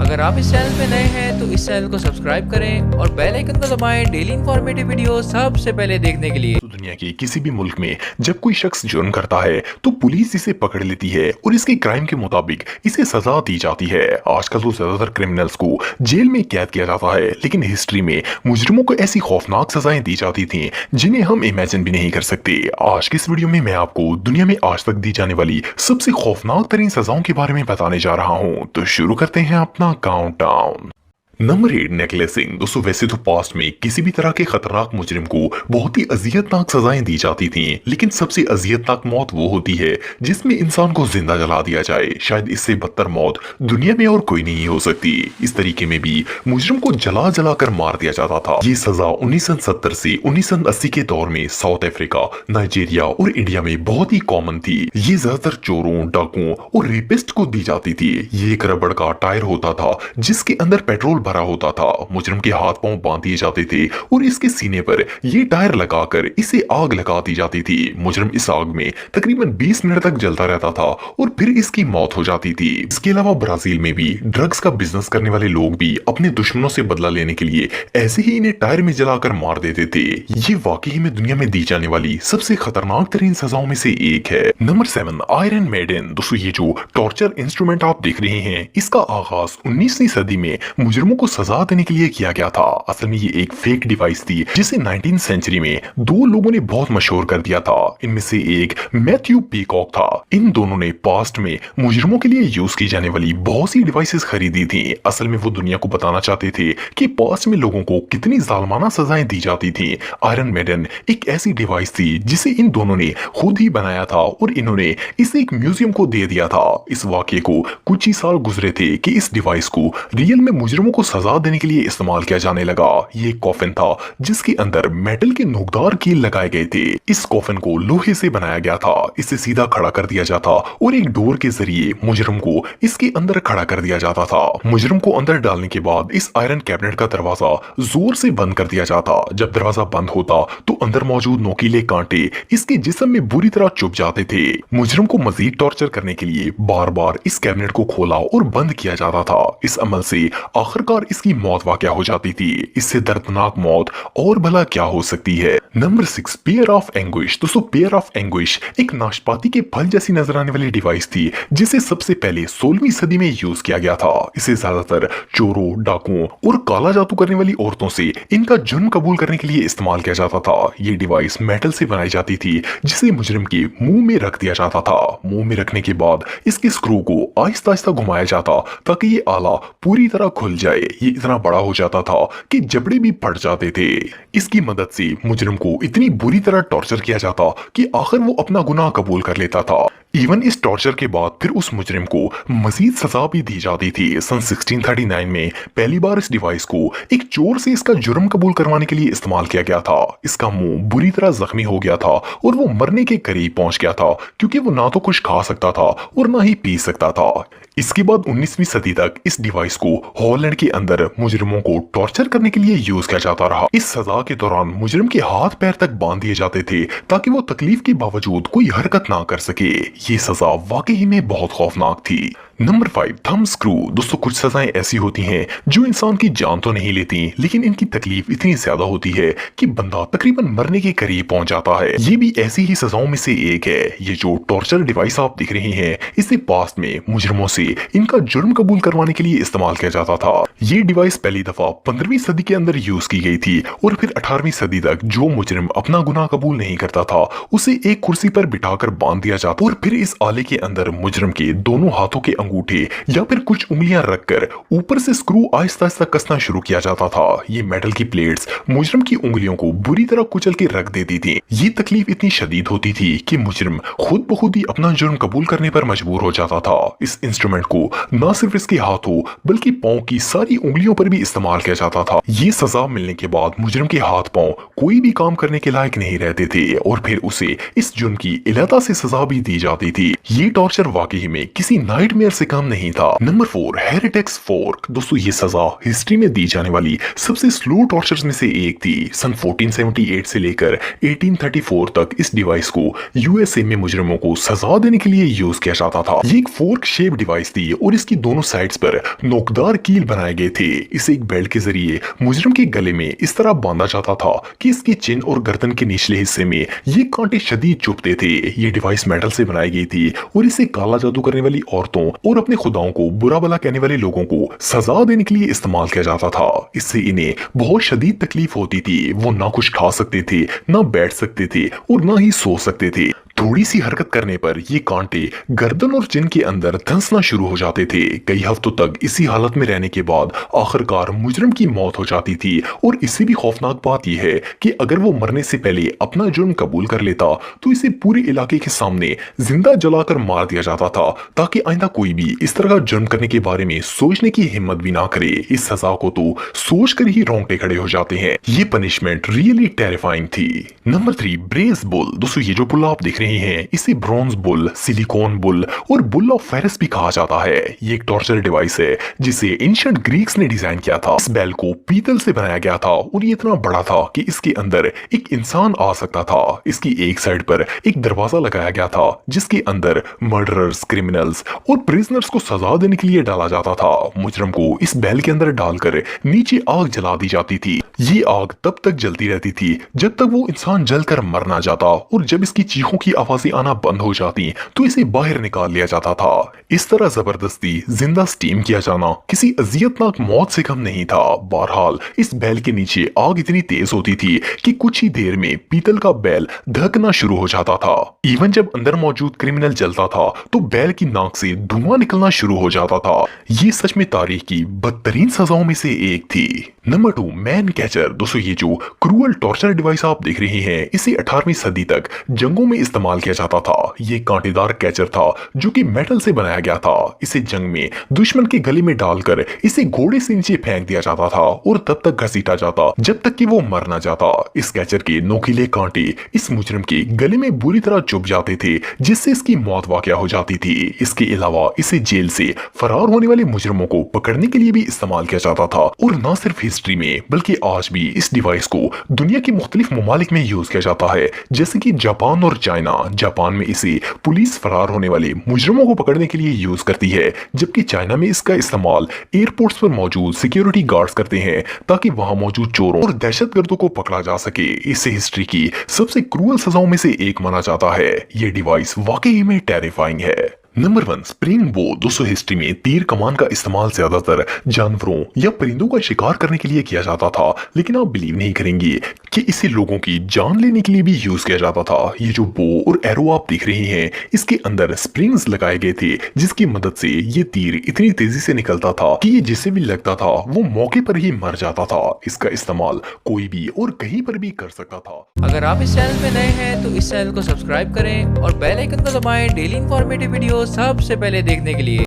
अगर आप इस चैनल पे नए हैं तो इस चैनल को सब्सक्राइब करें और बेल आइकन को दबाएं डेली इन्फॉर्मेटिव वीडियो सबसे पहले देखने के लिए। दुनिया के किसी भी मुल्क में जब कोई शख्स जुर्म करता है तो पुलिस इसे पकड़ लेती है और इसके क्राइम के मुताबिक इसे सजा दी जाती है। आजकल तो ज्यादातर क्रिमिनल्स को जेल में कैद किया जाता है, लेकिन हिस्ट्री में मुजरिमों को ऐसी खौफनाक सजाएं दी जाती थी जिन्हें हम इमेजिन भी नहीं कर सकते। आज की इस वीडियो में मैं आपको दुनिया में आज तक दी जाने वाली सबसे खौफनाक तरीन सजाओं के बारे में बताने जा रहा हूँ। तो शुरू करते हैं अपना काउंटडाउन। नंबर 8, नेकलेसिंग। दोस्तों वैसे तो पास्ट में किसी भी तरह के खतरनाक मुजरिम को बहुत ही अजियतनाक सजाएं दी जाती थीं, लेकिन सबसे अजियतनाक मौत वो होती है जिसमें इंसान को जिंदा जला दिया जाए। शायद इससे बदतर मौत दुनिया में और कोई नहीं हो सकती। इस तरीके में भी मुजरिम को जला जला कर मार दिया जाता था। ये सजा 1970 से 1980 के दौर में साउथ अफ्रीका, नाइजीरिया और इंडिया में बहुत ही कॉमन थी। ये ज्यादातर चोरों, डाकुओं और रेपिस्ट को दी जाती थी। ये एक रबड़ का टायर होता था जिसके अंदर पेट्रोल भरा होता था। मुजरिम के हाथ पांव बांध दिए जाते थे और इसके सीने पर ये टायर लगाकर इसे आग लगा दी जाती थी। मुजरिम इस आग में तकरीबन 20 मिनट तक जलता रहता था और फिर इसकी मौत हो जाती थी। इसके अलावा ब्राजील में भी ड्रग्स का बिजनेस करने वाले लोग भी अपने दुश्मनों से बदला लेने के लिए ऐसे ही इन्हें टायर में जलाकर मार देते थे। ये वाकई में दुनिया में दी जाने वाली सबसे खतरनाक तरीन सजाओं में से एक है। Number 7, iron maiden. दोस्तों ये जो टॉर्चर इंस्ट्रूमेंट आप देख रहे हैं, इसका आगाज 19वीं सदी में मुजरिमों को सजा देने के लिए किया गया था। असल में ये एक फेक डिवाइस थी जिसे 19वीं सेंचुरी में दो लोगों ने बहुत मशहूर कर दिया था। इनमें से एक मैथ्यू पीकॉक था। इन दोनों ने पास्ट में मुजरिमों के लिए यूज की जाने वाली बहुत सी डिवाइसेस खरीदी थी। असल में वो दुनिया को बताना चाहते थे कि पास्ट में लोगों को कितनी जालमाना सजाएं दी जाती थी। आयरन मेडन एक ऐसी डिवाइस थी जिसे इन दोनों ने खुद ही बनाया था और इन्होंने इसे एक म्यूजियम को दे दिया था। इस वाकये को कुछ ही साल गुजरे थे कि इस डिवाइस को रियल में मुजरिमों को सजा देने के लिए इस्तेमाल किया जाने लगा। ये कॉफिन था जिसके अंदर मेटल के नोकदार कील लगाए गए थे। इस कॉफिन को लोहे से बनाया गया था। इसे सीधा खड़ा कर दिया जाता और एक डोर के जरिए मुजरिम को इसके अंदर खड़ा कर दिया जाता था। मुजरिम को अंदर डालने के बाद इस आयरन कैबिनेट का दरवाजा जोर से बंद कर दिया जाता। जब दरवाजा बंद होता तो अंदर मौजूद नोकीले कांटे इसके जिस्म में बुरी तरह चुभ जाते थे। मुजरिम को मजीद टॉर्चर करने के लिए बार बार इस कैबिनेट को खोला और बंद किया जाता था। इस अमल से आखिरकार इसकी मौत वाक़या हो जाती थी। इससे दर्दनाक मौत और भला क्या हो सकती है। Number 6, pair of anguish. दोस्तों पेयर ऑफ एंग्विश एक नाशपाती के फल जैसी नजर आने वाली डिवाइस थी जिसे सबसे पहले 16वीं सदी में यूज किया गया था। इसे ज्यादातर चोरों, डाकुओं और काला जादू करने वाली औरतों से इनका जुर्म कबूल करने के लिए इस्तेमाल किया जाता था। ये डिवाइस मेटल से बनाई जाती थी जिसे मुजरिम के मुंह में रख दिया जाता था। मुंह में रखने के बाद इसके स्क्रू को आहिस्ता आहिस्ता घुमाया जाता ताकि ये आला पूरी तरह खुल जाए। ये इतना बड़ा हो जाता था कि जबड़े भी फट जाते थे। इसकी मदद से मुजरिम को इतनी बुरी तरह टॉर्चर किया जाता कि आखिर वो अपना गुनाह कबूल कर लेता था। इवन इस टॉर्चर के बाद फिर उस मुजरिम को मजीद सजा भी दी जाती थी। सन 1639 में पहली बार इस डिवाइस को एक चोर से इसका जुर्म कबूल करवाने के लिए इस्तेमाल किया गया था। इसका मुंह बुरी तरह जख्मी हो गया था और वो मरने के करीब पहुंच गया था क्योंकि वो ना तो कुछ खा सकता था और ना ही पी सकता था। इसके बाद 19वीं सदी तक इस डिवाइस को हॉलैंड के अंदर मुजरिमों को टॉर्चर करने के लिए यूज किया जाता रहा। इस सजा के दौरान मुजरिम के हाथ पैर तक बांध दिए जाते थे ताकि वो तकलीफ के बावजूद कोई हरकत ना कर सके। ये सजा वाकई में बहुत खौफनाक थी। Number 5, thumb screw. दोस्तों कुछ सजाएं ऐसी होती हैं जो इंसान की जान तो नहीं लेती, लेकिन इनकी तकलीफ इतनी ज्यादा होती है कि बंदा तकरीबन मरने के करीब पहुंच जाता है। ये भी ऐसी ही सजाओं में से एक है। ये जो टॉर्चर डिवाइस आप दिख रहे हैं, इसे पास्ट में मुजरिमों से इनका जुर्म कबूल करवाने के लिए इस्तेमाल किया जाता था। ये डिवाइस पहली दफा 15वीं सदी के अंदर यूज की गई थी और फिर 18वीं सदी तक जो मुजरिम अपना गुनाह कबूल नहीं करता था उसे एक कुर्सी पर बिठाकर बांध दिया जाता और फिर इस आले के अंदर मुजरिम के दोनों हाथों के अंगूठे या फिर कुछ उंगलियां रखकर ऊपर से स्क्रू आहिस्ता आहिस्ता कसना शुरू किया जाता था। ये मेटल की प्लेट्स मुजरिम की उंगलियों को बुरी तरह कुचल के रख देती थी। ये तकलीफ इतनी शदीद होती थी कि मुजरिम खुद ब खुद ही अपना जुर्म कबूल करने पर मजबूर हो जाता था। इस इंस्ट्रूमेंट को न सिर्फ इसके हाथों बल्कि पांव की सारी उंगलियों पर भी इस्तेमाल किया जाता था। ये सजा मिलने के बाद मुजरिम के हाथ पांव कोई भी काम करने के लायक नहीं रहते थे और फिर उसे इस जुर्म की इलादा से सजा भी दी जाती थी। ये टॉर्चर वाकई में किसी नाइटमेयर से कम नहीं था। नंबर 4 हेरिटेक्स फोर्क। दोस्तों ये सजा हिस्ट्री में दी जाने वाली सबसे स्लो टॉर्चर्स में से एक थी। सन 1478 से लेकर 1834 तक इस डिवाइस को यूएसए में मुजरिमों को सजा देने के लिए यूज किया जाता था। ये एक फोर्क शेप डिवाइस थी और इसकी दोनों साइड्स पर नोकदार कील बनाए गए थे। इसे एक बेल्ट के जरिए मुजरिम के गले में इस तरह बांधा जाता था कि इसके चिन और गर्दन के निचले हिस्से में ये कांटे शदीद चुभते थे। ये डिवाइस मेटल से बनाई गई थी और इसे काला जादू करने वाली औरतों और अपने खुदाओं को बुरा भला कहने वाले लोगों को सजा देने के लिए इस्तेमाल किया जाता था। इससे इन्हें बहुत शदीद तकलीफ होती थी। वो ना कुछ खा सकते थे, ना बैठ सकते थे और ना ही सो सकते थे। थोड़ी सी हरकत करने पर ये कांटे गर्दन और चिन के अंदर धंसना शुरू हो जाते थे। कई हफ्तों तक इसी हालत में रहने के बाद आखिरकार मुजरिम की मौत हो जाती थी। और इससे भी खौफनाक बात यह है कि अगर वो मरने से पहले अपना जुर्म कबूल कर लेता तो इसे पूरे इलाके के सामने जिंदा जलाकर मार दिया जाता था, ताकि आइंदा कोई भी इस तरह का जुर्म करने के बारे में सोचने की हिम्मत भी ना करे। इस सजा को तो सोच कर ही रोंगटे खड़े हो जाते हैं। ये पनिशमेंट रियली टेरिफाइंग थी। Number 3 brace bull. दोस्तों ये जो बुल आप देख रहे हैं इसे ब्रॉन्ज बुल, सिलिकॉन बुल और बुल ऑफ फेरस भी कहा जाता है। ये एक टॉर्चर डिवाइस है जिसे एंशिएंट ग्रीक्स ने डिजाइन किया था। इस बैल को पीतल से बनाया गया था और ये इतना बड़ा था कि इसके अंदर एक इंसान आ सकता था। इसकी एक साइड पर एक दरवाजा लगाया गया था जिसके अंदर मर्डरर्स, क्रिमिनल्स और प्रिजनर्स को सजा देने के लिए डाला जाता था। मुजरिम को इस बैल के अंदर डालकर नीचे आग जला दी जाती थी। ये आग तब तक जलती रहती थी जब तक वो इंसान जलकर मर ना जाता, और जब इसकी चीखों की आवाजें आना बंद हो जाती तो इसे बाहर निकाल लिया जाता था। इस तरह जबरदस्ती जिंदा स्टीम किया जाना किसी अजियतनाक मौत से कम नहीं था। बहरहाल इस बैल के नीचे आग इतनी तेज होती थी कि कुछ ही देर में पीतल का बैल धकना शुरू हो जाता था। इवन जब अंदर मौजूद क्रिमिनल जलता था तो बैल की नाक से धुआं निकलना शुरू हो जाता था। ये सच में तारीख की बदतरीन सजाओं में से एक थी। Number 2 man catcher. दोस्तों ये जो क्रूअल टॉर्चर डिवाइस आप देख रहे हैं इसे 18वीं सदी तक जंगों में इस्तेमाल किया जाता था। ये कांटेदार कैचर था जो कि मेटल से बनाया गया था। इसे जंग में दुश्मन के गले में डालकर इसे घोड़े से नीचे फेंक दिया जाता था और तब तक घसीटा जाता जब तक कि वो मर ना जाता। इस कैचर के नोकीले कांटे इस मुजरिम के गले में बुरी तरह चुभ जाते थे जिससे इसकी मौत वाकया हो जाती थी। इसके अलावा इसे जेल से फरार होने वाले मुजरिमों को पकड़ने के लिए भी इस्तेमाल किया जाता था। और न सिर्फ हिस्ट्री में बल्कि आज भी इस डिवाइस को दुनिया के मुख्तलिफ ममालिक में यूज किया जाता है, जैसे कि जापान और चाइना। जापान में इसे पुलिस फरार होने वाले मुजरिमों को पकड़ने के लिए यूज करती है, जबकि चाइना में इसका इस्तेमाल एयरपोर्ट्स पर मौजूद सिक्योरिटी गार्ड्स करते हैं ताकि वहां मौजूद चोरों और दहशतगर्दों को पकड़ा जा सके। इसे हिस्ट्री की सबसे क्रूअल सजाओं में से एक माना जाता है। ये डिवाइस वाकई में टेरिफाइंग है। नंबर 1 स्प्रिंग बो। दोस्तों हिस्ट्री में तीर कमान का इस्तेमाल ज्यादातर जानवरों या परिंदों का शिकार करने के लिए किया जाता था, लेकिन आप बिलीव नहीं करेंगे कि इसे लोगों की जान लेने के लिए भी यूज किया जाता था। ये जो बो और एरो आप देख रहे हैं इसके अंदर स्प्रिंग्स लगाए गए थे जिसकी मदद से ये तीर इतनी तेजी से निकलता था कि ये जिसे भी लगता था वो मौके पर ही मर जाता था। इसका इस्तेमाल कोई भी और कहीं पर भी कर सकता था। अगर आप इस चैनल में नए हैं तो इस चैनल को सब्सक्राइब करें और बेल आइकन को दबाएं डेली इंफॉर्मेटिव वीडियो सबसे पहले देखने के लिए।